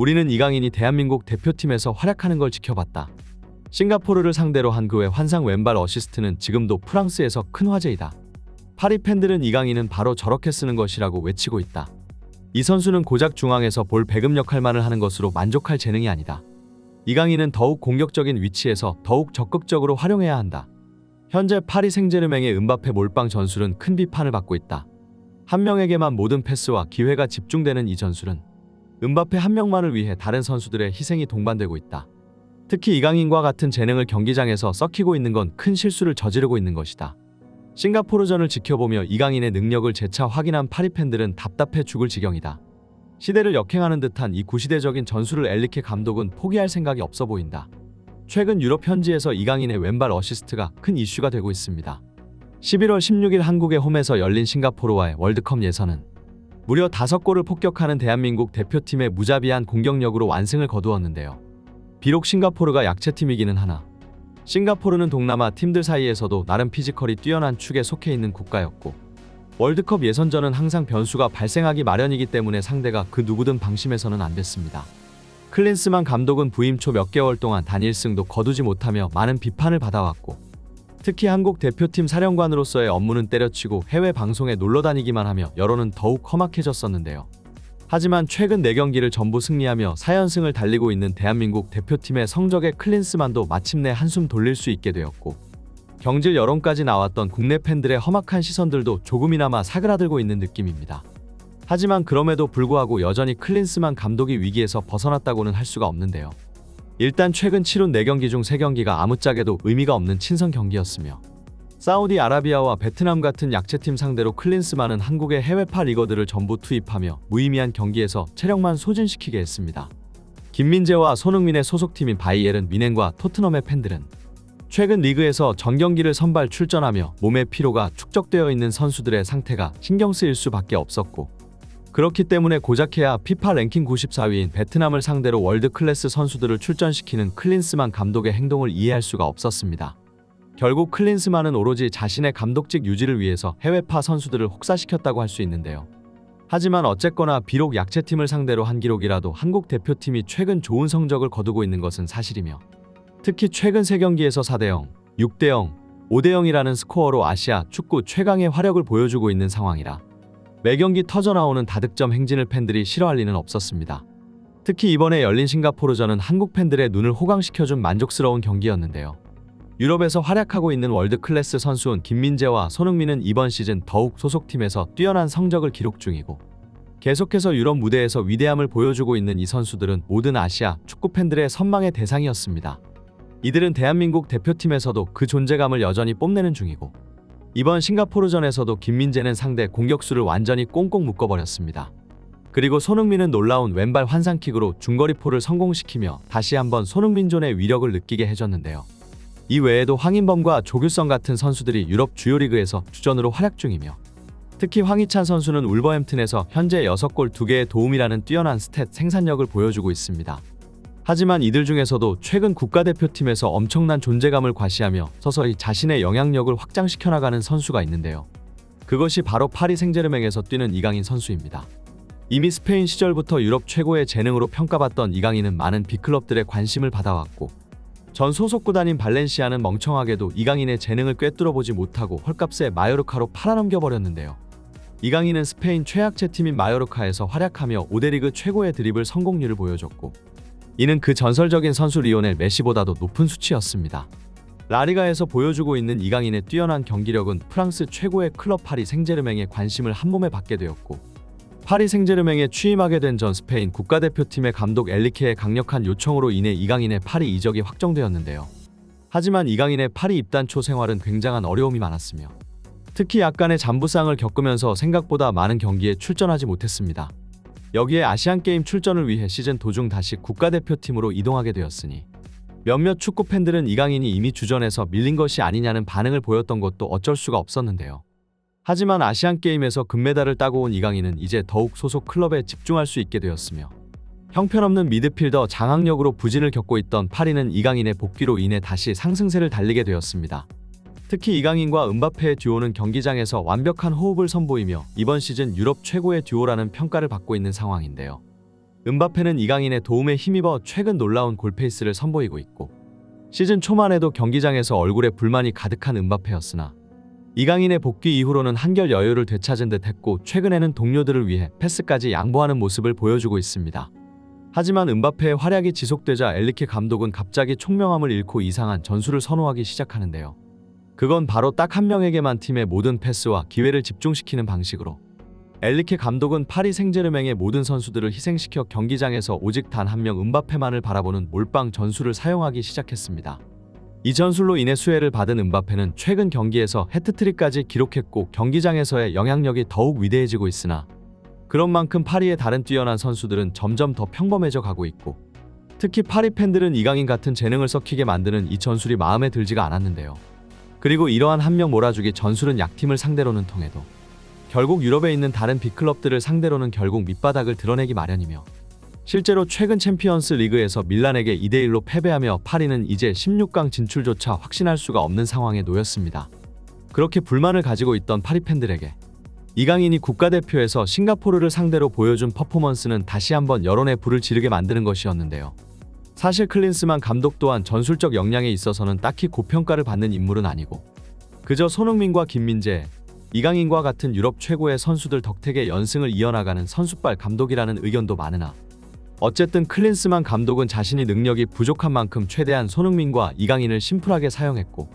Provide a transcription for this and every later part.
우리는 이강인이 대한민국 대표팀에서 활약하는 걸 지켜봤다. 싱가포르를 상대로 한 그의 환상 왼발 어시스트는 지금도 프랑스에서 큰 화제이다. 파리 팬들은 이강인은 바로 저렇게 쓰는 것이라고 외치고 있다. 이 선수는 고작 중앙에서 볼 배급 역할만을 하는 것으로 만족할 재능이 아니다. 이강인은 더욱 공격적인 위치에서 더욱 적극적으로 활용해야 한다. 현재 파리 생제르맹의 음바페 몰빵 전술은 큰 비판을 받고 있다. 한 명에게만 모든 패스와 기회가 집중되는 이 전술은 음바페 한 명만을 위해 다른 선수들의 희생이 동반되고 있다. 특히 이강인과 같은 재능을 경기장에서 썩히고 있는 건 큰 실수를 저지르고 있는 것이다. 싱가포르전을 지켜보며 이강인의 능력을 재차 확인한 파리 팬들은 답답해 죽을 지경이다. 시대를 역행하는 듯한 이 구시대적인 전술을 엘리케 감독은 포기할 생각이 없어 보인다. 최근 유럽 현지에서 이강인의 왼발 어시스트가 큰 이슈가 되고 있습니다. 11월 16일 한국의 홈에서 열린 싱가포르와의 월드컵 예선은 무려 5골을 폭격하는 대한민국 대표팀의 무자비한 공격력으로 완승을 거두었는데요. 비록 싱가포르가 약체팀이기는 하나 싱가포르는 동남아 팀들 사이에서도 나름 피지컬이 뛰어난 축에 속해 있는 국가였고 월드컵 예선전은 항상 변수가 발생하기 마련이기 때문에 상대가 그 누구든 방심해서는 안 됐습니다. 클린스만 감독은 부임 초 몇 개월 동안 단 1승도 거두지 못하며 많은 비판을 받아왔고 특히 한국 대표팀 사령관으로서의 업무는 때려치고 해외 방송에 놀러다니기만 하며 여론은 더욱 험악해졌었는데요. 하지만 최근 4경기를 전부 승리하며 4연승을 달리고 있는 대한민국 대표팀의 성적에 클린스만도 마침내 한숨 돌릴 수 있게 되었고 경질 여론까지 나왔던 국내 팬들의 험악한 시선들도 조금이나마 사그라들고 있는 느낌입니다. 하지만 그럼에도 불구하고 여전히 클린스만 감독이 위기에서 벗어났다고는 할 수가 없는데요. 일단 최근 치룬 4경기 중 3경기가 아무짝에도 의미가 없는 친선 경기였으며 사우디아라비아와 베트남 같은 약체팀 상대로 클린스만은 한국의 해외파 리거들을 전부 투입하며 무의미한 경기에서 체력만 소진시키게 했습니다. 김민재와 손흥민의 소속팀인 바이에른 뮌헨과 토트넘의 팬들은 최근 리그에서 전경기를 선발 출전하며 몸의 피로가 축적되어 있는 선수들의 상태가 신경 쓰일 수밖에 없었고 그렇기 때문에 고작해야 피파 랭킹 94위인 베트남을 상대로 월드 클래스 선수들을 출전시키는 클린스만 감독의 행동을 이해할 수가 없었습니다. 결국 클린스만은 오로지 자신의 감독직 유지를 위해서 해외파 선수들을 혹사시켰다고 할 수 있는데요. 하지만 어쨌거나 비록 약체팀을 상대로 한 기록이라도 한국 대표팀이 최근 좋은 성적을 거두고 있는 것은 사실이며 특히 최근 3경기에서 4대0, 6대0, 5대0이라는 스코어로 아시아 축구 최강의 화력을 보여주고 있는 상황이라 매경기 터져나오는 다득점 행진을 팬들이 싫어할 리는 없었습니다. 특히 이번에 열린 싱가포르전은 한국 팬들의 눈을 호강시켜준 만족스러운 경기였는데요. 유럽에서 활약하고 있는 월드클래스 선수인 김민재와 손흥민은 이번 시즌 더욱 소속팀에서 뛰어난 성적을 기록 중이고 계속해서 유럽 무대에서 위대함을 보여주고 있는 이 선수들은 모든 아시아 축구 팬들의 선망의 대상이었습니다. 이들은 대한민국 대표팀에서도 그 존재감을 여전히 뽐내는 중이고 이번 싱가포르전에서도 김민재는 상대 공격수를 완전히 꽁꽁 묶어버렸습니다. 그리고 손흥민은 놀라운 왼발 환상킥으로 중거리포를 성공시키며 다시 한번 손흥민존의 위력을 느끼게 해줬는데요. 이 외에도 황인범과 조규성 같은 선수들이 유럽 주요 리그에서 주전으로 활약 중이며 특히 황희찬 선수는 울버햄튼에서 현재 6골 2개의 도움이라는 뛰어난 스탯 생산력을 보여주고 있습니다. 하지만 이들 중에서도 최근 국가대표팀에서 엄청난 존재감을 과시하며 서서히 자신의 영향력을 확장시켜 나가는 선수가 있는데요. 그것이 바로 파리 생제르맹에서 뛰는 이강인 선수입니다. 이미 스페인 시절부터 유럽 최고의 재능으로 평가받던 이강인은 많은 빅클럽들의 관심을 받아왔고 전 소속 구단인 발렌시아는 멍청하게도 이강인의 재능을 꿰뚫어보지 못하고 헐값에 마요르카로 팔아넘겨버렸는데요. 이강인은 스페인 최약체 팀인 마요르카에서 활약하며 5대 리그 최고의 드리블 성공률을 보여줬고 이는 그 전설적인 선수 리오넬 메시보다도 높은 수치였습니다. 라리가에서 보여주고 있는 이강인의 뛰어난 경기력은 프랑스 최고의 클럽 파리 생제르맹의 관심을 한몸에 받게 되었고 파리 생제르맹에 취임하게 된 전 스페인 국가대표팀의 감독 엘리케의 강력한 요청으로 인해 이강인의 파리 이적이 확정되었는데요. 하지만 이강인의 파리 입단 초 생활은 굉장한 어려움이 많았으며 특히 약간의 잠부상을 겪으면서 생각보다 많은 경기에 출전하지 못했습니다. 여기에 아시안게임 출전을 위해 시즌 도중 다시 국가대표팀으로 이동하게 되었으니 몇몇 축구 팬들은 이강인이 이미 주전에서 밀린 것이 아니냐는 반응을 보였던 것도 어쩔 수가 없었는데요. 하지만 아시안게임에서 금메달을 따고 온 이강인은 이제 더욱 소속 클럽에 집중할 수 있게 되었으며 형편없는 미드필더 장악력으로 부진을 겪고 있던 파리는 이강인의 복귀로 인해 다시 상승세를 달리게 되었습니다. 특히 이강인과 음바페의 듀오는 경기장에서 완벽한 호흡을 선보이며 이번 시즌 유럽 최고의 듀오라는 평가를 받고 있는 상황인데요. 은바페는 이강인의 도움에 힘입어 최근 놀라운 골페이스를 선보이고 있고, 시즌 초만 해도 경기장에서 얼굴에 불만이 가득한 은바페였으나 이강인의 복귀 이후로는 한결 여유를 되찾은 듯 했고, 최근에는 동료들을 위해 패스까지 양보하는 모습을 보여주고 있습니다. 하지만 은바페의 활약이 지속되자 엘리케 감독은 갑자기 총명함을 잃고 이상한 전술을 선호하기 시작하는데요. 그건 바로 딱 한 명에게만 팀의 모든 패스와 기회를 집중시키는 방식으로, 엘리케 감독은 파리 생제르맹의 모든 선수들을 희생시켜 경기장에서 오직 단 한 명 은바페만을 바라보는 몰빵 전술을 사용하기 시작했습니다. 이 전술로 인해 수혜를 받은 은바페는 최근 경기에서 해트트릭까지 기록했고, 경기장에서의 영향력이 더욱 위대해지고 있으나 그런 만큼 파리의 다른 뛰어난 선수들은 점점 더 평범해져 가고 있고, 특히 파리 팬들은 이강인 같은 재능을 썩히게 만드는 이 전술이 마음에 들지가 않았는데요. 그리고 이러한 한 명 몰아주기 전술은 약팀을 상대로는 통해도 결국 유럽에 있는 다른 빅클럽들을 상대로는 결국 밑바닥을 드러내기 마련이며, 실제로 최근 챔피언스 리그에서 밀란에게 2대1로 패배하며 파리는 이제 16강 진출조차 확신할 수가 없는 상황에 놓였습니다. 그렇게 불만을 가지고 있던 파리 팬들에게 이강인이 국가대표에서 싱가포르를 상대로 보여준 퍼포먼스는 다시 한번 여론의 불을 지르게 만드는 것이었는데요. 사실 클린스만 감독 또한 전술적 역량에 있어서는 딱히 고평가를 받는 인물은 아니고, 그저 손흥민과 김민재, 이강인과 같은 유럽 최고의 선수들 덕택에 연승을 이어나가는 선수빨 감독이라는 의견도 많으나, 어쨌든 클린스만 감독은 자신이 능력이 부족한 만큼 최대한 손흥민과 이강인을 심플하게 사용했고,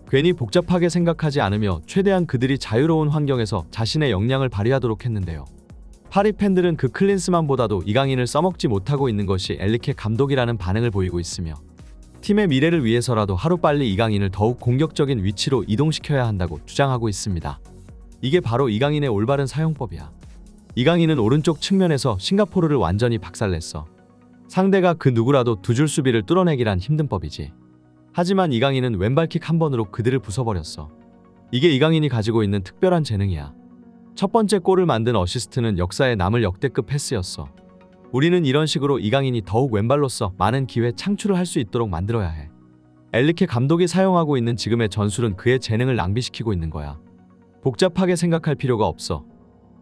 괜히 복잡하게 생각하지 않으며 최대한 그들이 자유로운 환경에서 자신의 역량을 발휘하도록 했는데요. 파리 팬들은 그 클린스만보다도 이강인을 써먹지 못하고 있는 것이 엘리케 감독이라는 반응을 보이고 있으며, 팀의 미래를 위해서라도 하루빨리 이강인을 더욱 공격적인 위치로 이동시켜야 한다고 주장하고 있습니다. 이게 바로 이강인의 올바른 사용법이야. 이강인은 오른쪽 측면에서 싱가포르를 완전히 박살냈어. 상대가 그 누구라도 두 줄 수비를 뚫어내기란 힘든 법이지. 하지만 이강인은 왼발킥 한 번으로 그들을 부숴버렸어. 이게 이강인이 가지고 있는 특별한 재능이야. 첫 번째 골을 만든 어시스트는 역사에 남을 역대급 패스였어. 우리는 이런 식으로 이강인이 더욱 왼발로서 많은 기회 창출을 할 수 있도록 만들어야 해. 엘리케 감독이 사용하고 있는 지금의 전술은 그의 재능을 낭비시키고 있는 거야. 복잡하게 생각할 필요가 없어.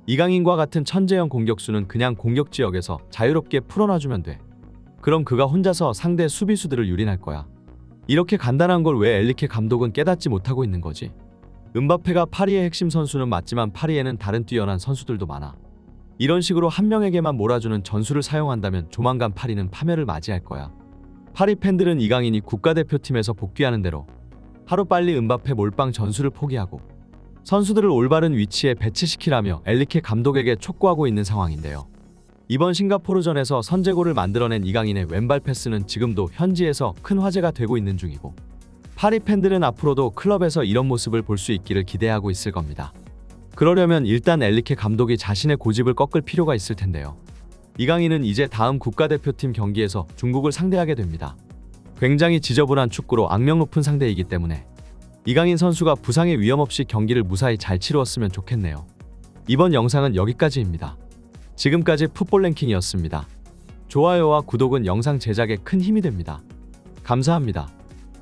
이강인과 같은 천재형 공격수는 그냥 공격 지역에서 자유롭게 풀어놔주면 돼. 그럼 그가 혼자서 상대 수비수들을 유린할 거야. 이렇게 간단한 걸 왜 엘리케 감독은 깨닫지 못하고 있는 거지? 은바페가 파리의 핵심 선수는 맞지만 파리에는 다른 뛰어난 선수들도 많아. 이런 식으로 한 명에게만 몰아주는 전술을 사용한다면 조만간 파리는 파멸을 맞이할 거야. 파리 팬들은 이강인이 국가대표팀에서 복귀하는 대로 하루빨리 은바페 몰빵 전술을 포기하고 선수들을 올바른 위치에 배치시키라며 엘리케 감독에게 촉구하고 있는 상황인데요. 이번 싱가포르전에서 선제골을 만들어낸 이강인의 왼발 패스는 지금도 현지에서 큰 화제가 되고 있는 중이고, 파리 팬들은 앞으로도 클럽에서 이런 모습을 볼 수 있기를 기대하고 있을 겁니다. 그러려면 일단 엘리케 감독이 자신의 고집을 꺾을 필요가 있을 텐데요. 이강인은 이제 다음 국가대표팀 경기에서 중국을 상대하게 됩니다. 굉장히 지저분한 축구로 악명 높은 상대이기 때문에 이강인 선수가 부상의 위험 없이 경기를 무사히 잘 치루었으면 좋겠네요. 이번 영상은 여기까지입니다. 지금까지 풋볼랭킹이었습니다. 좋아요와 구독은 영상 제작에 큰 힘이 됩니다. 감사합니다.